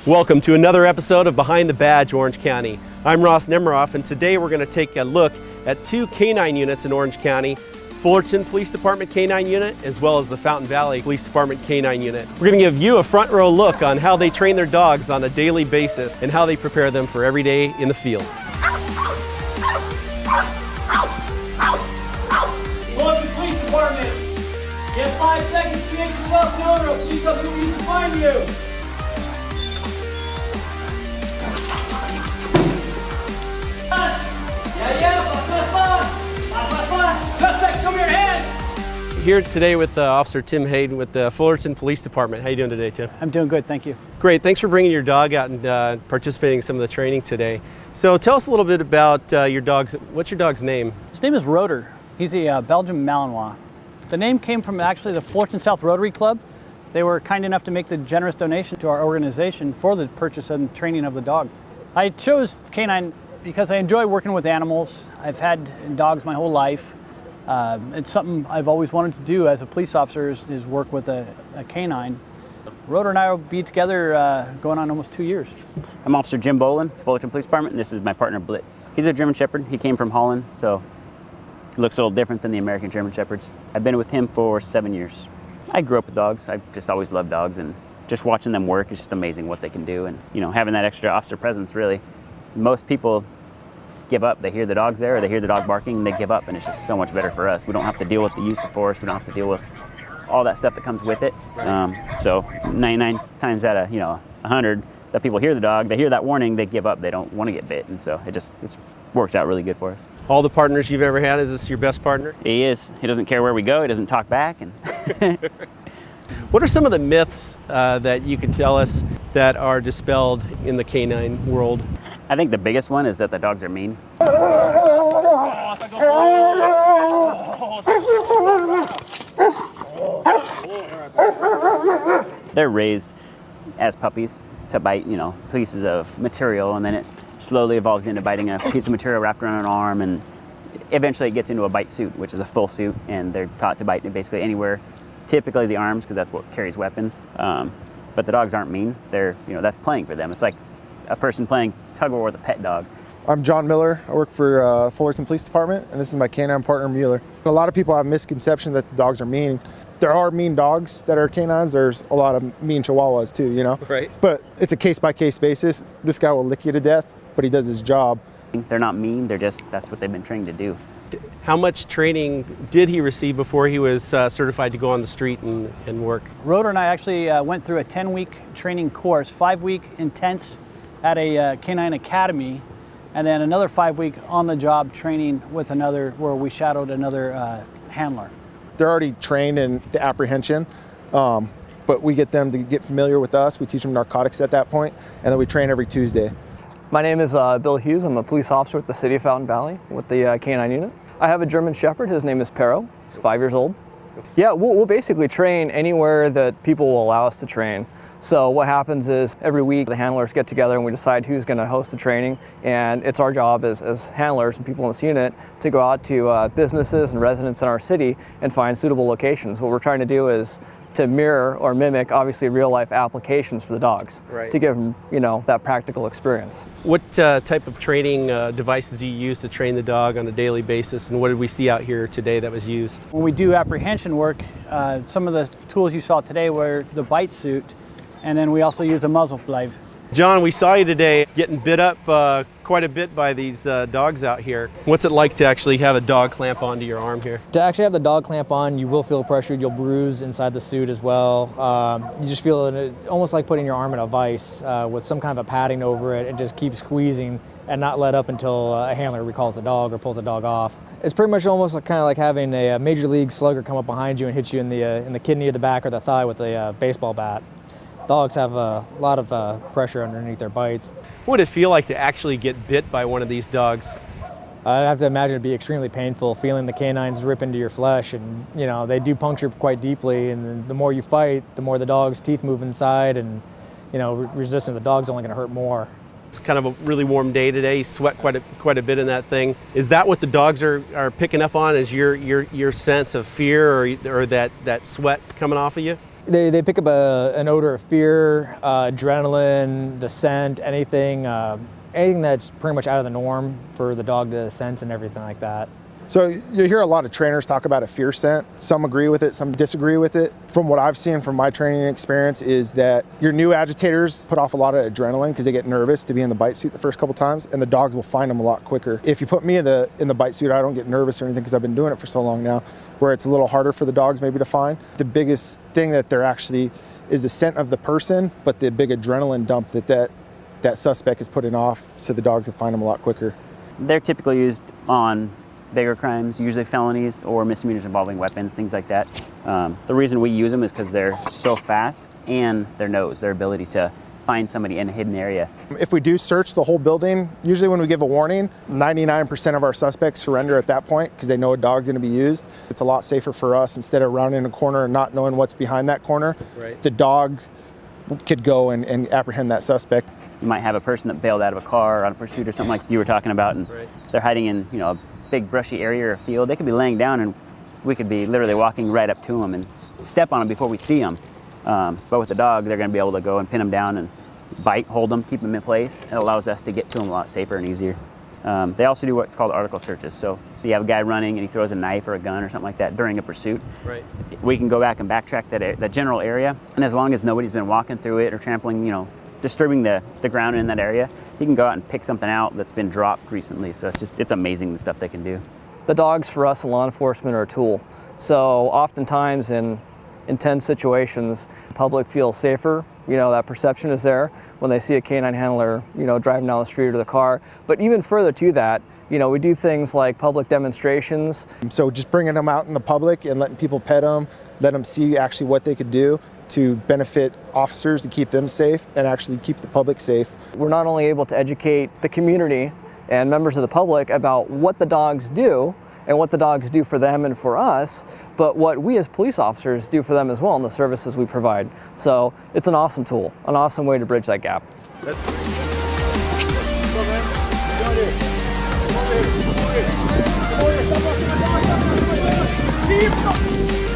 Welcome to another episode of Behind the Badge, Orange County. I'm Ross Nemiroff, and today we're going to take a look at two canine units in Orange County, Fullerton Police Department Canine Unit, as well as the Fountain Valley Police Department Canine Unit. We're going to give you a front row look on how they train their dogs on a daily basis and how they prepare them for every day in the field. Fullerton Police Department, get 5 seconds to make yourself known, or police officers will need to find you. Suspect, show me your hand. Here today with Officer Tim Hayden with the Fullerton Police Department. How you doing today, Tim? I'm doing good, thank you. Great, thanks for bringing your dog out and participating in some of the training today. So tell us a little bit about your dog's, what's your dog's name? His name is Rotor. He's a Belgian Malinois. The name came from actually the Fullerton South Rotary Club. They were kind enough to make the generous donation to our organization for the purchase and training of the dog. I chose canine because I enjoy working with animals. I've had dogs my whole life. It's something I've always wanted to do as a police officer is work with a canine. Rotor and I will be together going on almost 2 years. I'm Officer Jim Boland, Fullerton Police Department, and this is my partner Blitz. He's a German Shepherd. He came from Holland, so he looks a little different than the American German Shepherds. I've been with him for 7 years. I grew up with dogs. I've just always loved dogs, and just watching them work is just amazing what they can do. And you know, having that extra officer presence, really, most people give up. They hear the dogs there, or they hear the dog barking, and they give up, and it's just so much better for us. We don't have to deal with the use of force. We don't have to deal with all that stuff that comes with it. So 99 times out of 100 that people hear the dog, they hear that warning, they give up. They don't want to get bit, and so it works out really good for us. All the partners you've ever had, is this your best partner? He is. He doesn't care where we go. He doesn't talk back. And What are some of the myths that you can tell us that are dispelled in the canine world? I think the biggest one is that the dogs are mean. They're raised as puppies to bite, pieces of material, and then it slowly evolves into biting a piece of material wrapped around an arm, and eventually it gets into a bite suit, which is a full suit, and they're taught to bite basically anywhere, typically the arms, because that's what carries weapons. But the dogs aren't mean. They're, that's playing for them. It's like a person playing tug of war with a pet dog. I'm John Miller. I work for Fullerton Police Department, and this is my canine partner, Mueller. A lot of people have a misconception that the dogs are mean. There are mean dogs that are canines. There's a lot of mean Chihuahuas too, Right. But it's a case-by-case basis. This guy will lick you to death, but he does his job. They're not mean. That's what they've been trained to do. How much training did he receive before he was certified to go on the street and work? Rotor and I actually went through a 10-week training course, 5-week intense at a canine academy, and then another 5-week on-the-job training with where we shadowed another handler. They're already trained in the apprehension, but we get them to get familiar with us. We teach them narcotics at that point, and then we train every Tuesday. My name is Bill Hughes. I'm a police officer with the City of Fountain Valley with the Canine Unit. I have a German Shepherd. His name is Pero. He's 5 years old. Yeah, we'll basically train anywhere that people will allow us to train. So what happens is every week the handlers get together and we decide who's going to host the training, and it's our job as handlers and people in this unit to go out to businesses and residents in our city and find suitable locations. What we're trying to do is to mirror or mimic obviously real life applications for the dogs, right, to give them that practical experience. What type of training devices do you use to train the dog on a daily basis, and what did we see out here today that was used? When we do apprehension work, some of the tools you saw today were the bite suit, and then we also use a muzzle blade. John, we saw you today getting bit up quite a bit by these dogs out here. What's it like to actually have a dog clamp onto your arm here? To actually have the dog clamp on, you will feel pressured. You'll bruise inside the suit as well. You just feel it almost like putting your arm in a vise with some kind of a padding over it, and just keep squeezing and not let up until a handler recalls the dog or pulls the dog off. It's pretty much almost kind of like having a major league slugger come up behind you and hit you in the kidney or the back or the thigh with a baseball bat. Dogs have a lot of pressure underneath their bites. What would it feel like to actually get bit by one of these dogs? I'd have to imagine it'd be extremely painful, feeling the canines rip into your flesh, and they do puncture quite deeply, and the more you fight, the more the dog's teeth move inside, and resisting the dog's only going to hurt more. It's kind of a really warm day today. You sweat quite a bit in that thing. Is that what the dogs are picking up on? Is your sense of fear or that sweat coming off of you? They pick up an odor of fear, adrenaline, the scent, anything that's pretty much out of the norm for the dog to sense and everything like that. So you hear a lot of trainers talk about a fear scent. Some agree with it, some disagree with it. From what I've seen from my training experience is that your new agitators put off a lot of adrenaline because they get nervous to be in the bite suit the first couple times, and the dogs will find them a lot quicker. If you put me in the bite suit, I don't get nervous or anything because I've been doing it for so long now, where it's a little harder for the dogs maybe to find. The biggest thing that they're actually is the scent of the person, but the big adrenaline dump that suspect is putting off, so the dogs will find them a lot quicker. They're typically used on bigger crimes, usually felonies or misdemeanors involving weapons, things like that. The reason we use them is because they're so fast, and their ability to find somebody in a hidden area. If we do search the whole building, usually when we give a warning, 99% of our suspects surrender at that point because they know a dog's going to be used. It's a lot safer for us instead of rounding a corner and not knowing what's behind that corner. Right. The dog could go and apprehend that suspect. You might have a person that bailed out of a car or on a pursuit or something like you were talking about, and they're hiding in a big brushy area or a field. They could be laying down, and we could be literally walking right up to them and step on them before we see them. But with the dog, they're going to be able to go and pin them down and bite, hold them, keep them in place. It allows us to get to them a lot safer and easier. They also do what's called article searches. So you have a guy running and he throws a knife or a gun or something like that during a pursuit. Right. We can go back and backtrack that general area, and as long as nobody's been walking through it or trampling, disturbing the ground in that area, you can go out and pick something out that's been dropped recently. So it's amazing the stuff they can do. The dogs for us in law enforcement are a tool. So oftentimes in intense situations, the public feels safer. That perception is there when they see a canine handler, driving down the street or the car. But even further to that, we do things like public demonstrations. So just bringing them out in the public and letting people pet them, let them see actually what they could do to benefit officers, to keep them safe and actually keep the public safe. We're not only able to educate the community and members of the public about what the dogs do and what the dogs do for them and for us, but what we as police officers do for them as well and the services we provide. So it's an awesome tool, an awesome way to bridge that gap. That's great. Come on,